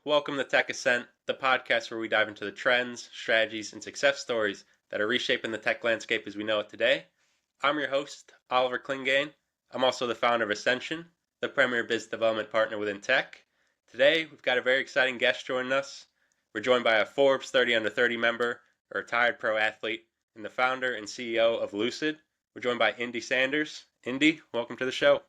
welcome to Tech Ascent, the podcast where we dive into the trends, strategies, and success stories that are reshaping the tech landscape as we know it today. I'm your host, Oliver Klingane. I'm also the founder of Ascension, the premier business development partner within tech. Today, we've got a very exciting guest joining us. We're joined by a Forbes 30 under 30 member, a retired pro athlete, and the founder and CEO of Lucid. We're joined by Indy Sanders. Indy, welcome to the show.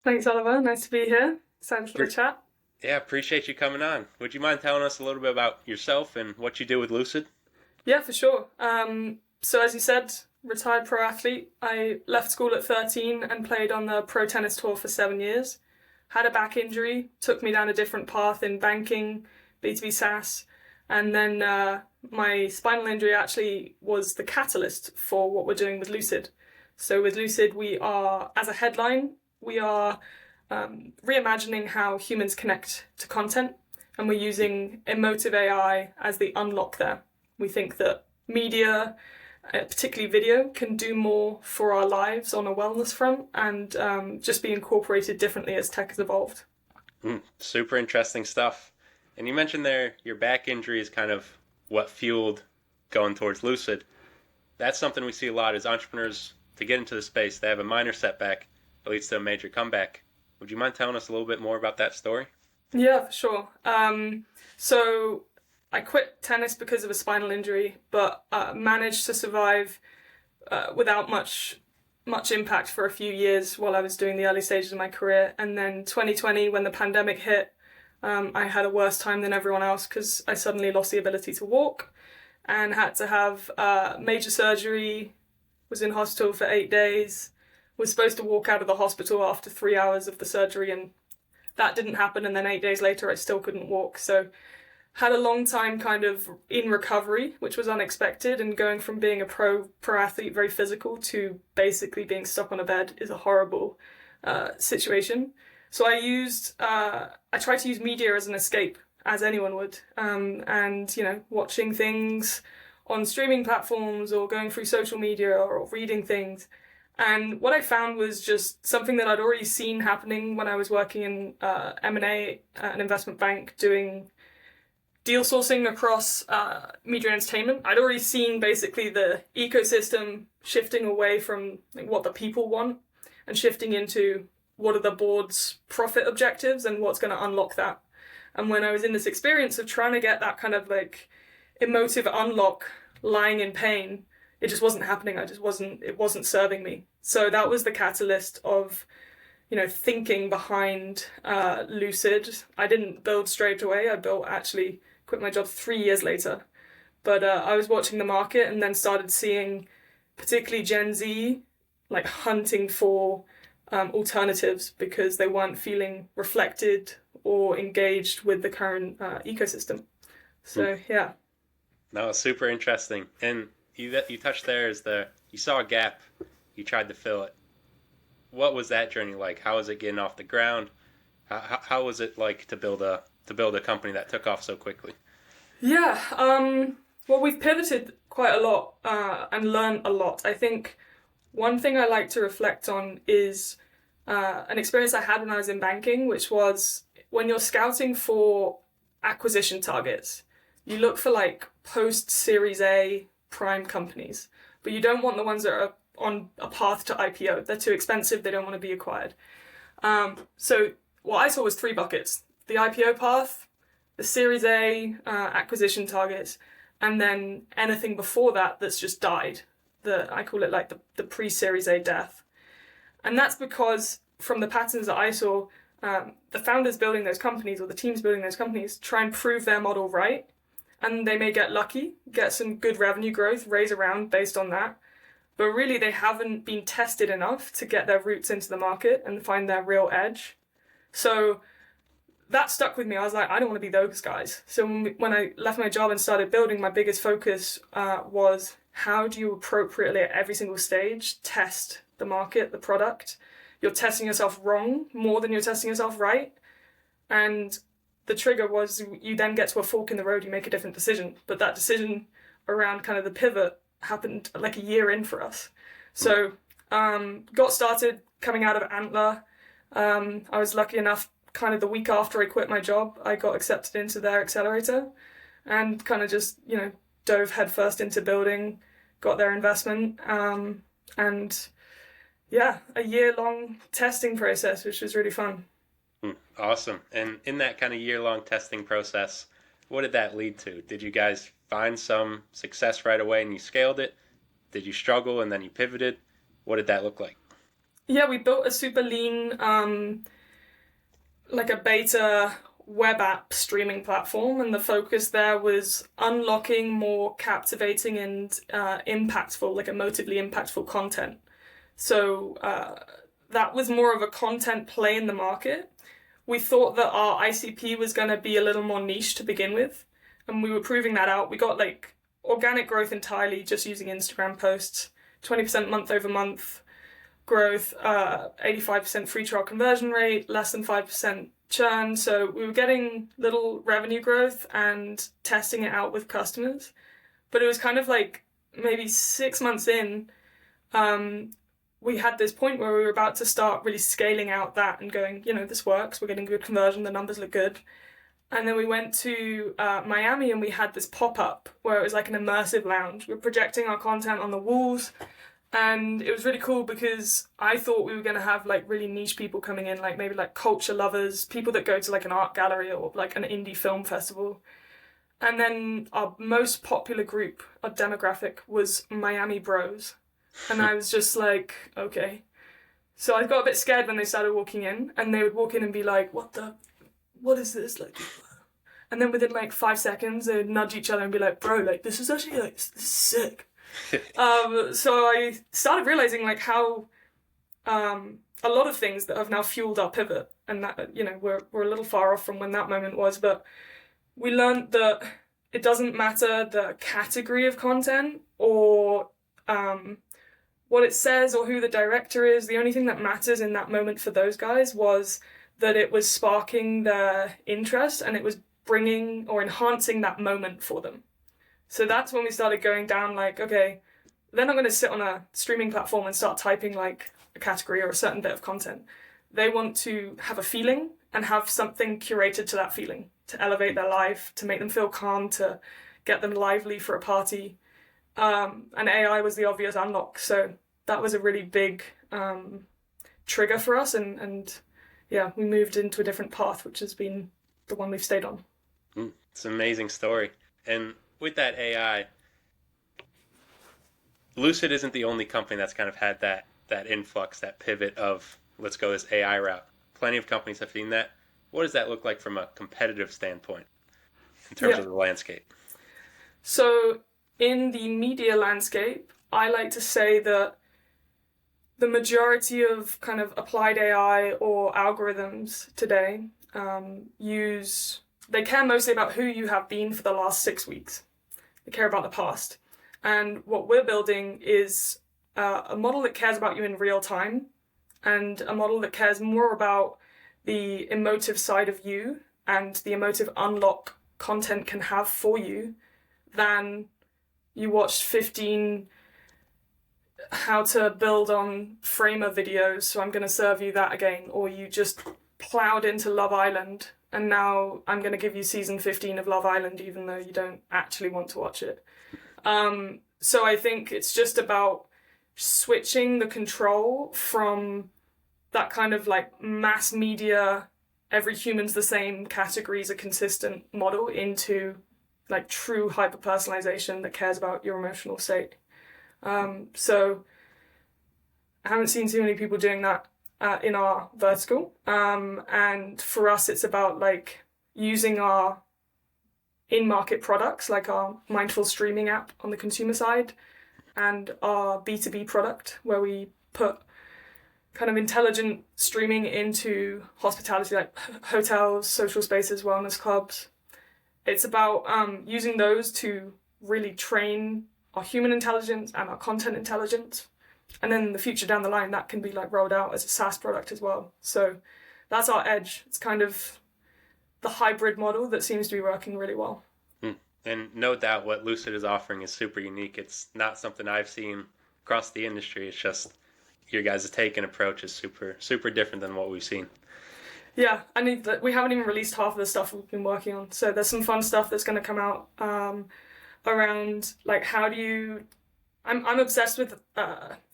Thanks, Oliver. Nice to be here. Excited for the chat. Yeah, appreciate you coming on. Would you mind telling us a little bit about yourself and what you do with Lucid? Yeah, for sure. So as you said, retired pro athlete. I left school at 13 and played on the pro tennis tour for 7 years. Had a back injury, took me down a different path in banking, B2B SaaS, and then my spinal injury actually was the catalyst for what we're doing with Lucid. So with Lucid, we are, as a headline, we are reimagining how humans connect to content, and we're using emotive AI as the unlock there. We think that media, particularly video, can do more for our lives on a wellness front and just be incorporated differently as tech has evolved. Super interesting stuff. And you mentioned there your back injury is kind of what fueled going towards Lucid. That's something we see a lot as entrepreneurs to get into the space. They have a minor setback that leads to a major comeback. Would you mind telling us a little bit more about that story? Yeah, for sure. So I quit tennis because of a spinal injury, but managed to survive without much impact for a few years while I was doing the early stages of my career. And then 2020, when the pandemic hit, I had a worse time than everyone else because I suddenly lost the ability to walk and had to have major surgery, was in hospital for 8 days, was supposed to walk out of the hospital after 3 hours of the surgery, and that didn't happen. And then 8 days later, I still couldn't walk. So had a long time kind of in recovery, which was unexpected. And going from being a pro athlete, very physical, to basically being stuck on a bed is a horrible situation. So I tried to use media as an escape, as anyone would. And, watching things on streaming platforms or going through social media or reading things. And what I found was just something that I'd already seen happening when I was working in M&A at an investment bank doing deal sourcing across media and entertainment. I'd already seen basically the ecosystem shifting away from what the people want and shifting into what are the board's profit objectives and what's going to unlock that. And when I was in this experience of trying to get that kind of emotive unlock lying in pain, it just wasn't happening. It wasn't serving me. So that was the catalyst of, thinking behind Lucid. I didn't build straight away. Quit my job 3 years later. But I was watching the market and then started seeing particularly Gen Z hunting for alternatives because they weren't feeling reflected or engaged with the current ecosystem. So, yeah. No, it's super interesting. And you touched there is you saw a gap, you tried to fill it. What was that journey like? How was it getting off the ground? How was it like to build a company that took off so quickly? Yeah, well, we've pivoted quite a lot and learned a lot. I think one thing I like to reflect on is an experience I had when I was in banking, which was when you're scouting for acquisition targets, you look for post-Series A prime companies, but you don't want the ones that are on a path to IPO. They're too expensive. They don't want to be acquired. So what I saw was 3 buckets: the IPO path, the Series A acquisition targets, and then anything before that that's just died. I call it the pre-Series A death. And that's because from the patterns that I saw, the founders building those companies or the teams building those companies try and prove their model right. And they may get lucky, get some good revenue growth, raise a round based on that. But really, they haven't been tested enough to get their roots into the market and find their real edge. So that stuck with me. I was like, I don't want to be those guys. So when I left my job and started building, my biggest focus was how do you appropriately at every single stage test the market, the product? You're testing yourself wrong more than you're testing yourself right. And the trigger was you then get to a fork in the road, you make a different decision. But that decision around kind of the pivot happened a year in for us. So got started coming out of Antler. I was lucky enough kind of the week after I quit my job, I got accepted into their accelerator and kind of just, dove headfirst into building, got their investment, and yeah, a year-long testing process, which was really fun. Awesome. And in that kind of year-long testing process, what did that lead to? Did you guys find some success right away and you scaled it? Did you struggle and then you pivoted? What did that look like? Yeah, we built a super lean, like a beta web app streaming platform, and the focus there was unlocking more captivating and impactful, like emotively impactful content. So that was more of a content play in the market. We thought that our ICP was going to be a little more niche to begin with, and we were proving that out. We got like organic growth entirely just using Instagram posts, 20% month over month growth, 85% free trial conversion rate, less than 5% churn. So we were getting little revenue growth and testing it out with customers. But it was kind of like maybe 6 months in, we had this point where we were about to start really scaling out that and going, this works, we're getting good conversion, the numbers look good. And then we went to Miami and we had this pop-up where it was like an immersive lounge. We were projecting our content on the walls. And it was really cool because I thought we were going to have like really niche people coming in, like maybe like culture lovers, people that go to like an art gallery or like an indie film festival. And then our most popular group, our demographic, was Miami bros. And I was just like, okay. So I got a bit scared when they started walking in, and they would walk in and be like, what is this? Like, and then within like 5 seconds, they would nudge each other and be like, bro, like, this is actually like, this is sick. So I started realizing like how a lot of things that have now fueled our pivot, and that, we're a little far off from when that moment was, but we learned that it doesn't matter the category of content or what it says or who the director is. The only thing that matters in that moment for those guys was that it was sparking their interest and it was bringing or enhancing that moment for them. So that's when we started going down like, okay, they're not going to sit on a streaming platform and start typing like a category or a certain bit of content. They want to have a feeling and have something curated to that feeling, to elevate their life, to make them feel calm, to get them lively for a party. And AI was the obvious unlock. So that was a really big trigger for us. And yeah, we moved into a different path, which has been the one we've stayed on. It's an amazing story. And with that AI, Lucid isn't the only company that's kind of had that influx, that pivot of let's go this AI route. Plenty of companies have seen that. What does that look like from a competitive standpoint in terms of the landscape? So in the media landscape, I like to say that the majority of kind of applied AI or algorithms today they care mostly about who you have been for the last 6 weeks. They care about the past. And what we're building is a model that cares about you in real time, and a model that cares more about the emotive side of you and the emotive unlock content can have for you than you watched 15 how to build on Framer videos, so I'm going to serve you that again, or you just plowed into Love Island and now I'm going to give you season 15 of Love Island even though you don't actually want to watch it. So I think it's just about switching the control from that kind of like mass media, every human's the same, categories are consistent model into like true hyper-personalization that cares about your emotional state. So I haven't seen too many people doing that in our vertical. And for us, it's about like using our in-market products, like our mindful streaming app on the consumer side and our B2B product, where we put kind of intelligent streaming into hospitality, like hotels, social spaces, wellness clubs. It's about using those to really train our human intelligence and our content intelligence. And then in the future down the line, that can be like rolled out as a SaaS product as well. So that's our edge. It's kind of the hybrid model that seems to be working really well. And no doubt what Lucid is offering is super unique. It's not something I've seen across the industry. It's just your guys' take and approach is super, super different than what we've seen. Yeah, I need that. We haven't even released half of the stuff we've been working on. So there's some fun stuff that's going to come out around like how do you. I'm obsessed with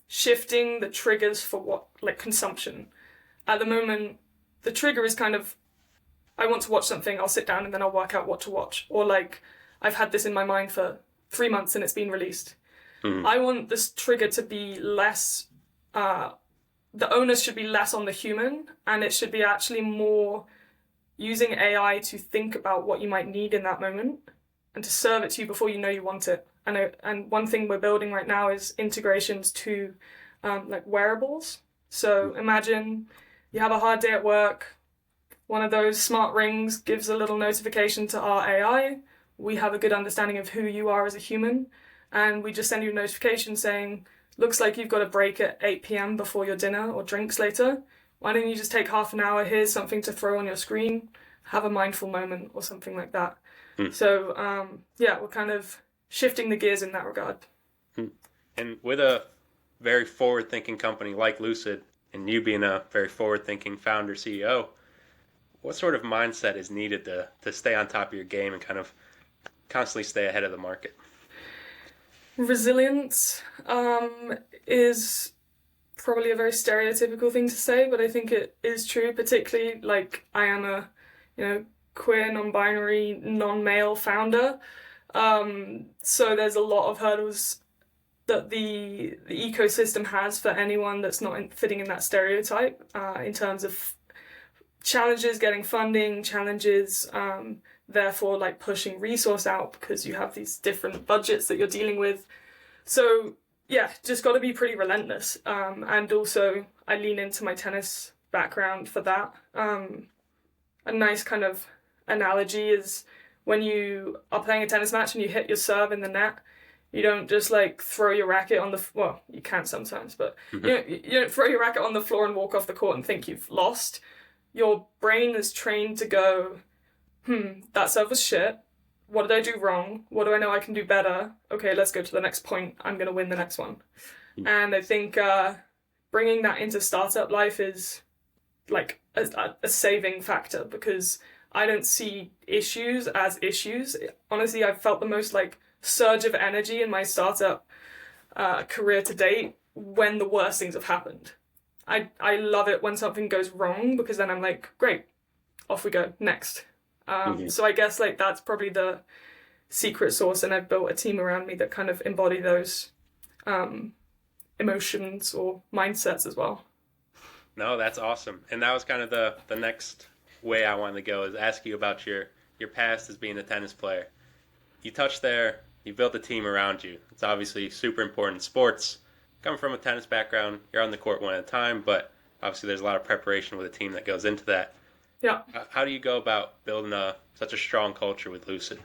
shifting the triggers for what like consumption. At the moment, the trigger is kind of I want to watch something. I'll sit down and then I'll work out what to watch. Or like I've had this in my mind for 3 months and it's been released. I want this trigger to be less. The onus should be less on the human, and it should be actually more using AI to think about what you might need in that moment and to serve it to you before you know you want it. And one thing we're building right now is integrations to like wearables. So imagine you have a hard day at work. One of those smart rings gives a little notification to our AI. We have a good understanding of who you are as a human, and we just send you a notification saying, looks like you've got a break at 8 p.m. before your dinner or drinks later. Why don't you just take half an hour? Here's something to throw on your screen. Have a mindful moment or something like that. So, yeah, we're kind of shifting the gears in that regard. And with a very forward-thinking company like Lucid, and you being a very forward-thinking founder CEO, what sort of mindset is needed to stay on top of your game and kind of constantly stay ahead of the market? Resilience is probably a very stereotypical thing to say, but I think it is true, particularly like I am a, queer, non-binary, non-male founder. So there's a lot of hurdles that the ecosystem has for anyone that's not fitting in that stereotype in terms of challenges getting funding, challenges therefore like pushing resource out because you have these different budgets that you're dealing with. So yeah, just got to be pretty relentless. And also I lean into my tennis background for that. A nice kind of analogy is when you are playing a tennis match and you hit your serve in the net, you don't just like throw your racket on the, well, you can sometimes, but you don't throw your racket on the floor and walk off the court and think you've lost. Your brain is trained to go, that serve was shit. What did I do wrong? What do I know I can do better? Okay, let's go to the next point. I'm going to win the next one. And I think bringing that into startup life is like a saving factor because I don't see issues as issues. Honestly, I've felt the most like surge of energy in my startup career to date when the worst things have happened. I love it when something goes wrong because then I'm like, great, off we go, next. So I guess like that's probably the secret sauce, and I've built a team around me that kind of embody those emotions or mindsets as well. No, that's awesome. And that was kind of the next way I wanted to go, is ask you about your past as being a tennis player. You touched there, you built a team around you. It's obviously super important in sports. Coming from a tennis background, you're on the court one at a time, but obviously there's a lot of preparation with a team that goes into that. Yeah. How do you go about building such a strong culture with Lucid?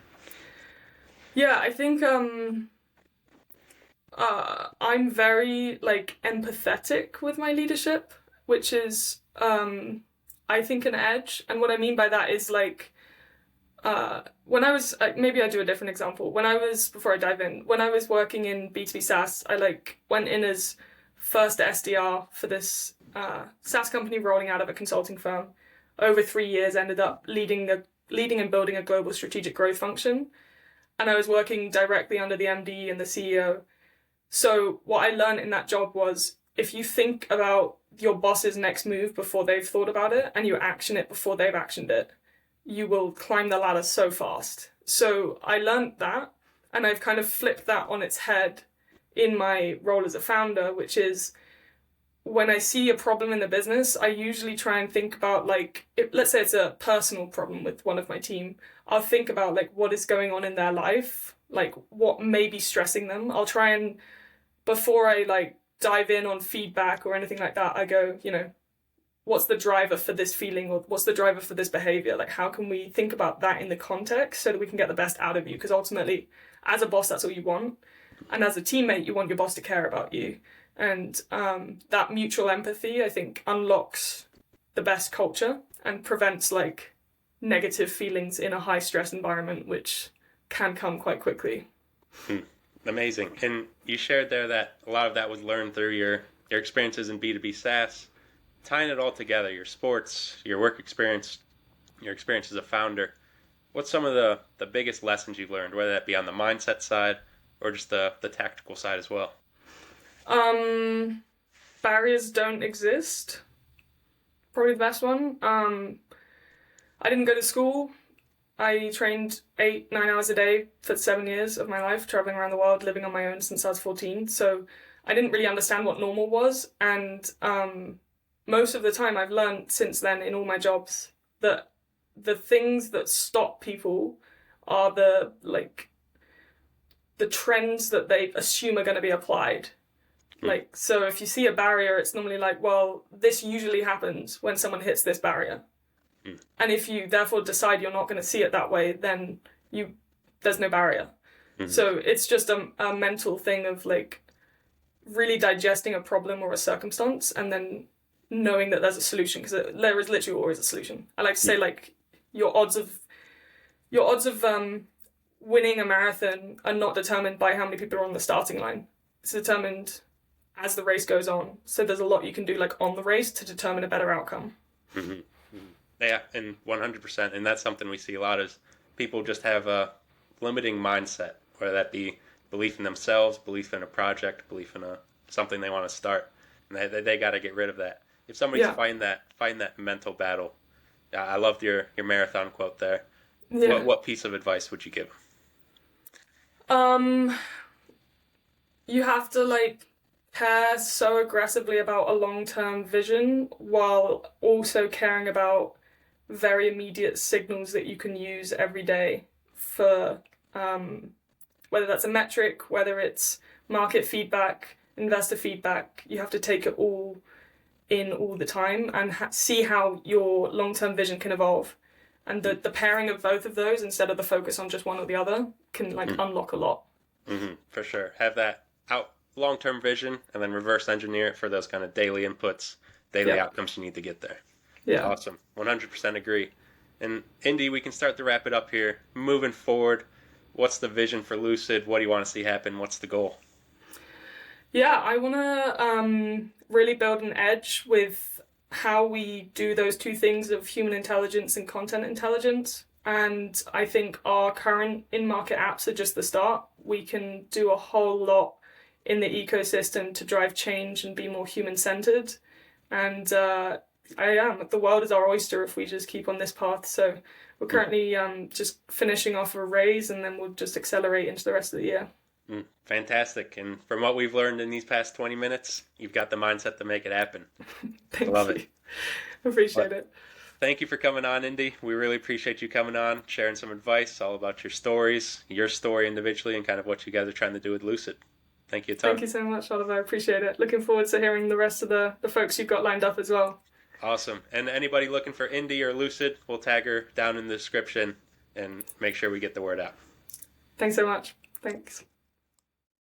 Yeah, I think I'm very like empathetic with my leadership, which is I think an edge. And what I mean by that is like when I was, maybe I do a different example. Before I dive in, when I was working in B2B SaaS, I like went in as first SDR for this SaaS company rolling out of a consulting firm. Over 3 years, ended up leading and building a global strategic growth function. And I was working directly under the MD and the CEO. So what I learned in that job was if you think about your boss's next move before they've thought about it and you action it before they've actioned it, you will climb the ladder so fast. So I learned that, and I've kind of flipped that on its head in my role as a founder, which is when I see a problem in the business, I usually try and think about like, let's say it's a personal problem with one of my team. I'll think about like what is going on in their life, like what may be stressing them. I'll try and, before I like dive in on feedback or anything like that, I go, what's the driver for this feeling, or what's the driver for this behavior? Like, how can we think about that in the context so that we can get the best out of you? Because ultimately, as a boss, that's all you want. And as a teammate, you want your boss to care about you. And that mutual empathy, I think, unlocks the best culture and prevents like negative feelings in a high stress environment, which can come quite quickly. Amazing. And you shared there that a lot of that was learned through your experiences in B2B SaaS. tying it all together, your sports, your work experience, your experience as a founder, what's some of the biggest lessons you've learned, whether that be on the mindset side or just the tactical side as well? Barriers don't exist. Probably the best one. I didn't go to school. I trained 8-9 hours a day for 7 years of my life, traveling around the world, living on my own since I was 14. So I didn't really understand what normal was. And most of the time I've learned since then in all my jobs that the things that stop people are the trends that they assume are going to be applied. So if you see a barrier, it's normally like, well, this usually happens when someone hits this barrier. And if you therefore decide you're not going to see it that way, then there's no barrier. So it's just a mental thing of like really digesting a problem or a circumstance and then knowing that there's a solution, because there is literally always a solution. I like to say like your odds of winning a marathon are not determined by how many people are on the starting line. It's determined as the race goes on. So there's a lot you can do like on the race to determine a better outcome. Yeah, and 100%. And that's something we see a lot is people just have a limiting mindset, whether that be belief in themselves, belief in a project, belief in something they want to start. And they got to get rid of that. If somebody's fighting that mental battle, I loved your marathon quote there. Yeah. What piece of advice would you give? You have to like care so aggressively about a long-term vision while also caring about very immediate signals that you can use every day for whether that's a metric, whether it's market feedback, investor feedback. You have to take it all in all the time and see how your long-term vision can evolve. And the pairing of both of those instead of the focus on just one or the other can like unlock a lot. For sure. Have that long-term vision and then reverse engineer it for those kind of daily inputs, daily outcomes you need to get there. Yeah. Awesome. 100% agree. And Indy, we can start to wrap it up here. Moving forward, what's the vision for Lucid? What do you want to see happen? What's the goal? Yeah, I want to really build an edge with how we do those two things of human intelligence and content intelligence. And I think our current in-market apps are just the start. We can do a whole lot in the ecosystem to drive change and be more human-centered. And the world is our oyster if we just keep on this path. So we're currently just finishing off a raise, and then we'll just accelerate into the rest of the year. Fantastic. And from what we've learned in these past 20 minutes, you've got the mindset to make it happen. Love it. Appreciate it. Thank you for coming on, Indy. We really appreciate you coming on, sharing some advice all about your stories, your story individually, and kind of what you guys are trying to do with Lucid. Thank you a ton. Thank you so much, Oliver. I appreciate it. Looking forward to hearing the rest of the folks you've got lined up as well. Awesome. And anybody looking for Indy or Lucid, we'll tag her down in the description and make sure we get the word out. Thanks so much. Thanks.